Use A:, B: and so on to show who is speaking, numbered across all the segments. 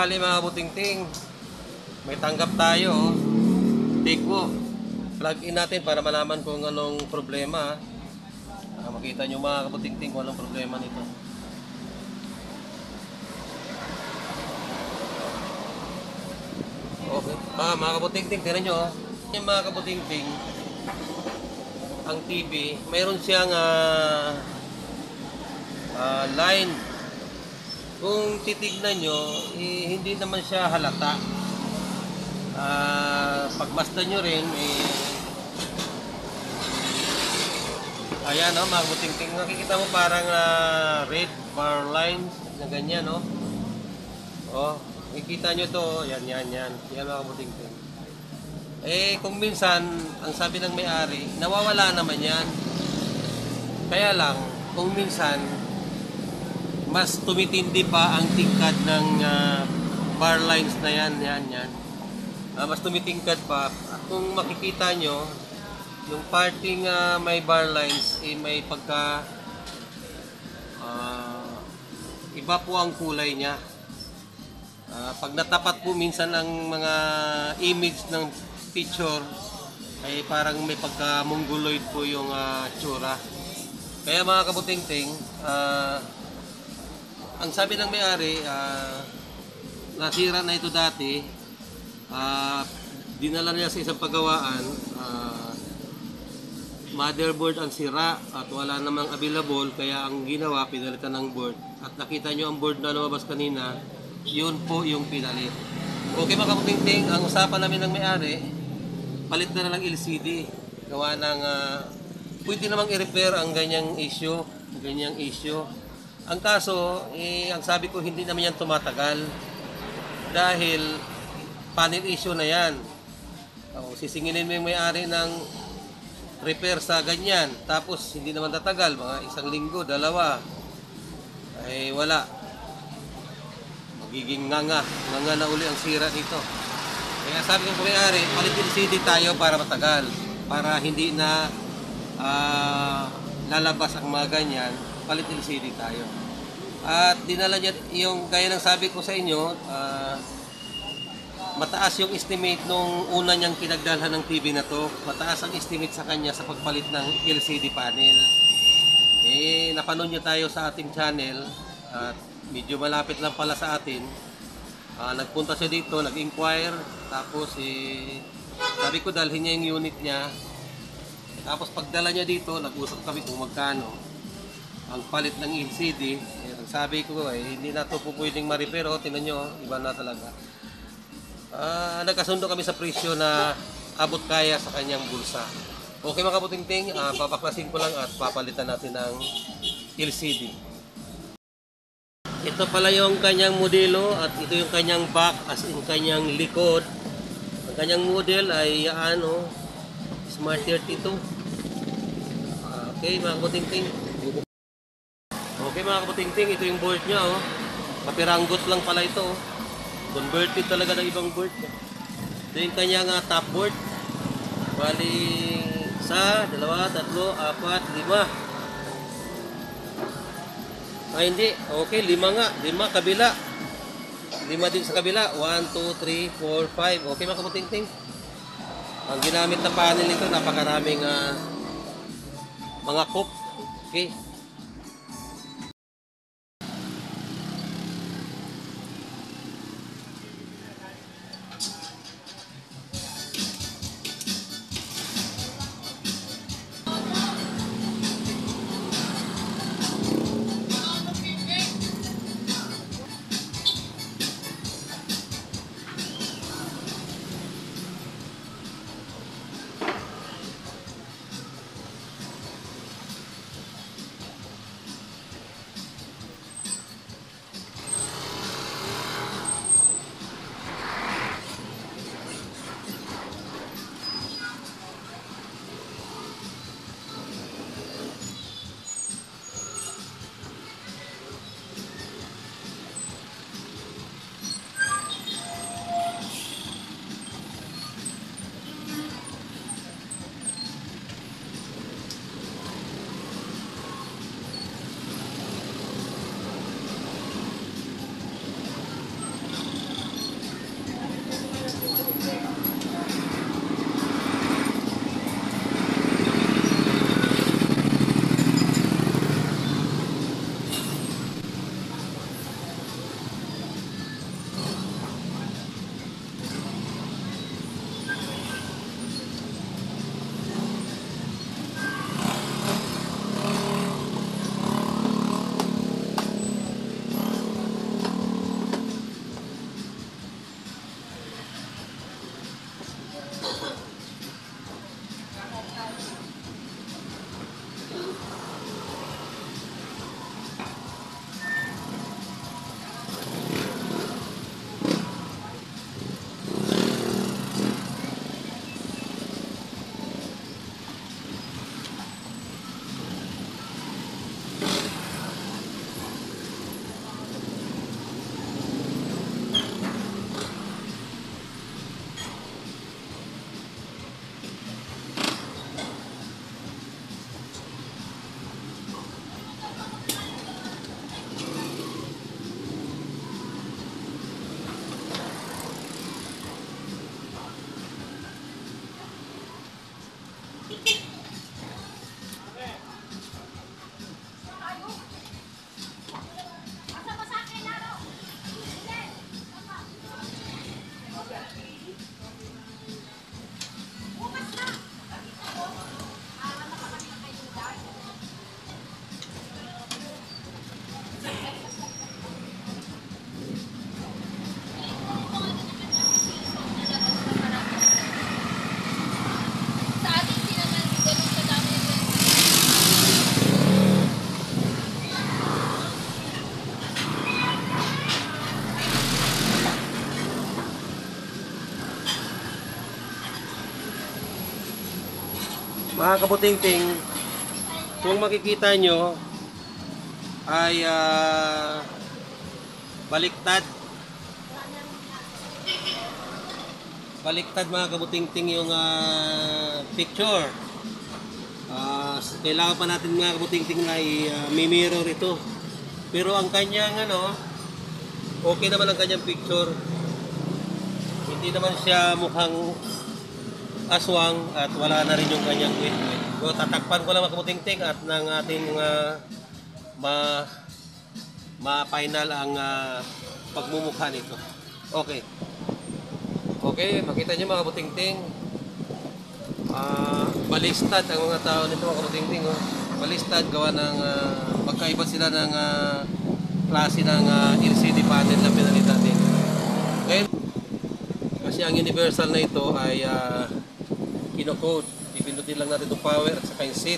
A: tanghali mga kabutingting. May tanggap tayo. Oh. Take mo. Plug in natin para malaman kung anong problema. Makita nyo mga kabutingting kung anong problema nito. Okay. Mga kabutingting, tingnan nyo. Yung mga kabutingting, ang TV, mayroon siyang line. Kung titignan nyo, hindi naman siya halata. Pagmasdan nyo rin, ayan o, mga kabutingting, nakikita mo parang red bar lines na ganyan, no? Oh, nakikita nyo to, yan mga kabutingting. Kung minsan, ang sabi ng may-ari, nawawala naman yan. Kaya lang, kung minsan, mas tumitindi pa ang tingkad ng bar lines na yan. Mas tumitingkad pa. At kung makikita nyo, yung parting may bar lines, may pagka iba po ang kulay niya. Pag natapat po minsan ang mga image ng picture, ay parang may pagka mongoloid po yung tsura. Kaya mga kabutingting, ang sabi ng may-ari, nasira na ito dati, dinala niya sa isang pagawaan, motherboard ang sira at wala namang available, kaya ang ginawa, pinalitan ng board. At nakita nyo ang board na lumabas kanina, yun po yung pinalit. Okay mga kabutingting, ang usapan namin ng may-ari, palit na lang LCD. Gawa ng, pwede namang i-repair ang ganyang issue. Ang kaso, ang sabi ko, hindi naman yan tumatagal. Dahil, panel issue na yan. Sisinginin mo yung may-ari ng repair sa ganyan. Tapos, hindi naman tatagal. Mga 1 linggo, 2. Wala. Magiging nganga na uli ang sira dito. Kaya sabi ko may-ari, palit LCD tayo para matagal. Para hindi na lalabas ang mga ganyan. Palit LCD tayo. At dinala niya yung, gaya ng sabi ko sa inyo, mataas yung estimate nung una niyang pinagdalhan ng TV na to. Mataas ang estimate sa kanya sa pagpalit ng LCD panel. Napanood niya tayo sa ating channel at medyo malapit lang pala sa atin. Nagpunta siya dito, nag-inquire, tapos sabi ko dalhin niya yung unit niya. Tapos pagdala niya dito, nag-usap kami kung magkano ang palit ng LCD. Sabi ko hindi na ito po pwedeng ma-repair. Tingnan nyo, iba na talaga. Nagkasundo kami sa presyo na abot kaya sa kanyang bulsa. Okay mga kabutingting, papaklasin ko lang at papalitan natin ng LCD. Ito pala yung kanyang modelo at ito yung kanyang back, as in kanyang likod. Ang kanyang model ay Smart 32. Okay mga kabutingting. Okay mga kabutingting, ito yung board niya. Kapiranggot lang pala ito. Converted talaga ng ibang board. Ito yung kanyang top board. Bali, 1, 2, 3, 4, 5. Hindi. Okay, 5 nga. 5 kabila. 5 din sa kabila. 1, 2, 3, 4, 5. Okay mga kabutingting. Ang ginamit na panel nito, napakaraming mga coop. Okay. Mga kabuting-ting, kung makikita nyo ay baliktad. Baliktad mga kabuting-ting yung picture. Kailangan pa natin mga kabuting-ting na i-mirror ito. Pero ang kanyang okay naman ang kanyang picture. Hindi naman siya mukhang aswang at wala na rin yung kanyang weight. So tatakpan ko lang mga kabuting-ting at ng ating ma-final ang pagmumukha nito. Okay. Okay, makita nyo mga kabuting-ting. Balistad ang mga tao nito mga kabuting-ting. Balistad, gawa ng magkaiba sila ng klase ng LCD panel na pinalitan natin. Okay? Kasi ang universal na ito ay kinocode. Ipindutin lang natin itong power at saka yung seat.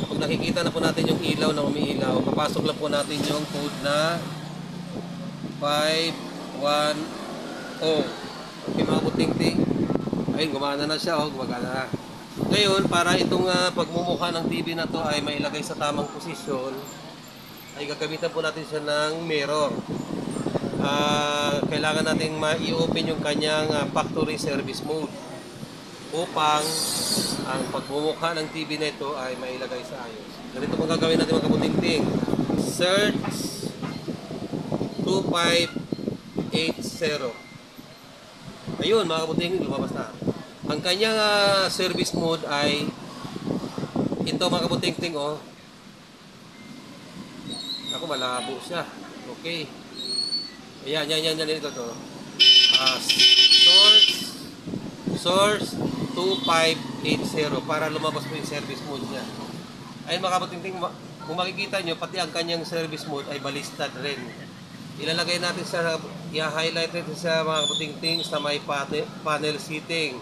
A: Kapag nakikita na po natin yung ilaw na umiilaw, papasok lang po natin yung code na 510. Okay mga kabuting-ting. Ayun, gumana na siya, gumagana na. Ngayon, para itong pagmumukha ng TV na to ay mailagay sa tamang posisyon, ay gagamitan po natin siya ng mirror. Kailangan natin ma-i-open yung kanyang factory service mode upang ang pagmumukha ng TV na ito ay mailagay sa ayos. Ganito po gagawin natin mga kabuting-ting. Search 2580. Ayun mga kabuting, lumabas na. Ang kanyang service mode ay ito mga kabuting-ting. Ako malabo siya. Okay. Ayan, yan ito to. Source 2580 para lumabas po yung service mode niya. Ayun mga kabuting-ting, kung makikita nyo, pati ang kanyang service mode ay balistad rin. Ilalagay natin i-highlight natin sa mga kabuting-ting sa may panel setting.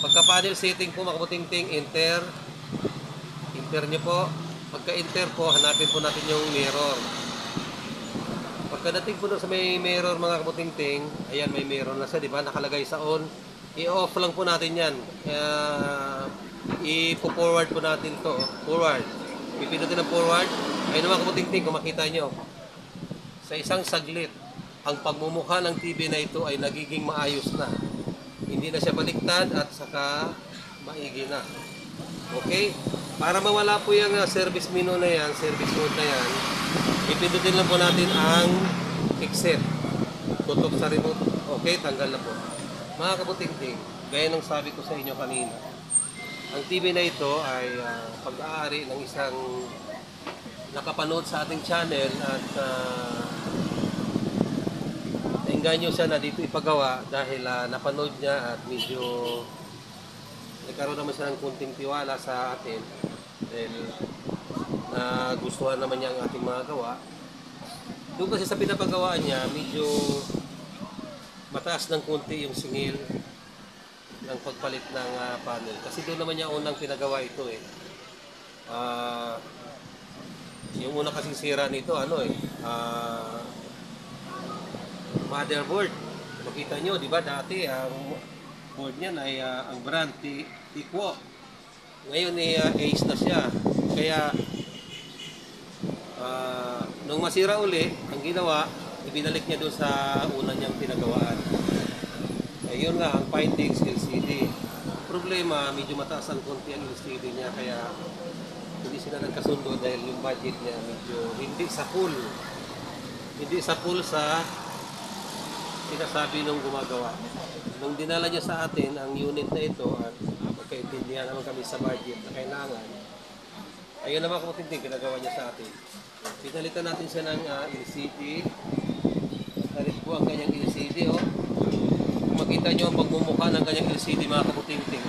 A: Pagka panel setting po mga kabuting-ting, enter nyo po. Pagka-enter po, hanapin po natin yung mirror. Pagkadating po sa may mirror mga kabuting-ting, ayan may mirror na siya, di ba? Nakalagay sa on. I-off lang po natin yan. I-forward po natin to. Forward. Pipindutin ng forward. Ayun mga kabuting-ting, kung makita nyo. Sa isang saglit, ang pagmumukha ng TV na ito ay nagiging maayos na. Hindi na siya baliktad at saka maigi na. Okay? Para mawala po yung service menu na yan, service mode na yan, ipindutin lang po natin ang exit. Tutok sa remote. Okay, tanggal na po. Mga kabuting-ting, gaya ng sabi ko sa inyo kanina, ang TV na ito ay pag-aari ng isang nakapanood sa ating channel at nainganyo siya na dito ipagawa dahil napanood niya at medyo nagkaroon naman siya ng kunting tiwala sa atin dahil gustuhan naman niya ang ating mga gawa. Doon kasi sa pinapagawaan niya, medyo mataas ng kunti yung singil ng pagpalit ng panel. Kasi doon naman niya unang pinagawa ito yung una kasing sira nito, motherboard. Makita nyo, di ba, dati ang board niyan ay ang brand Tikwo. Ngayon Ace na siya. Kaya nung masira uli, ang ginawa, ibinalik niya doon sa una niyang pinagawaan. Ayun nga, ang findings LCD. Problema, medyo mataas ang konti ang LCD niya, kaya hindi sila nagkasundo dahil yung budget niya medyo hindi sa full. Hindi sa full sa sinasabi nung gumagawa. Nung dinala niya sa atin ang unit na ito at magkaintindihan naman kami sa budget na kailangan, ayun naman kung tindig, ginagawa niya sa atin. Pinalitan natin siya ng LCD. Nalit po ang kanyang LCD. Kung makita nyo ang pagmumukha ng kanyang LCD mga kabuting-ting.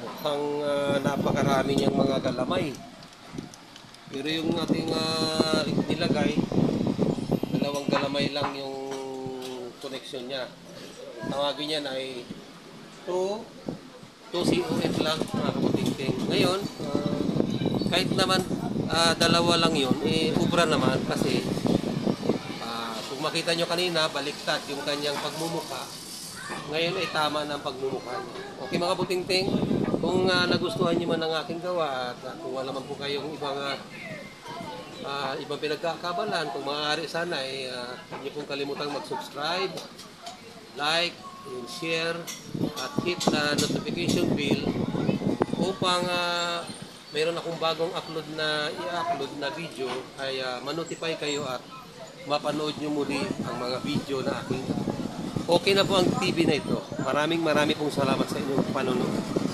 A: Mukhang napakarami niyang mga galamay. Pero yung ating nilagay, dalawang galamay lang yung connection niya. Tawagin niya ay 2COF lang mga kabuting-ting. Ngayon, kahit naman dalawa lang yun, ubra naman kasi kung makita nyo kanina, baliktad yung kanyang pagmumukha. ngayon ay tama na ang pagmumukha niyo. Okay mga kabutingting, kung nagustuhan niyo man ang aking gawa at kung wala man po kayong ibang pinagkakabalan, kung maaari sana ay huwag niyo pong kalimutang mag-subscribe, like, and share, at hit na notification bell upang mayroon akong bagong i-upload na video ay ma-notify kayo at mapanood nyo muli ang mga video na aking. Okay na po ang TV na ito. Maraming pong salamat sa inyong panonood.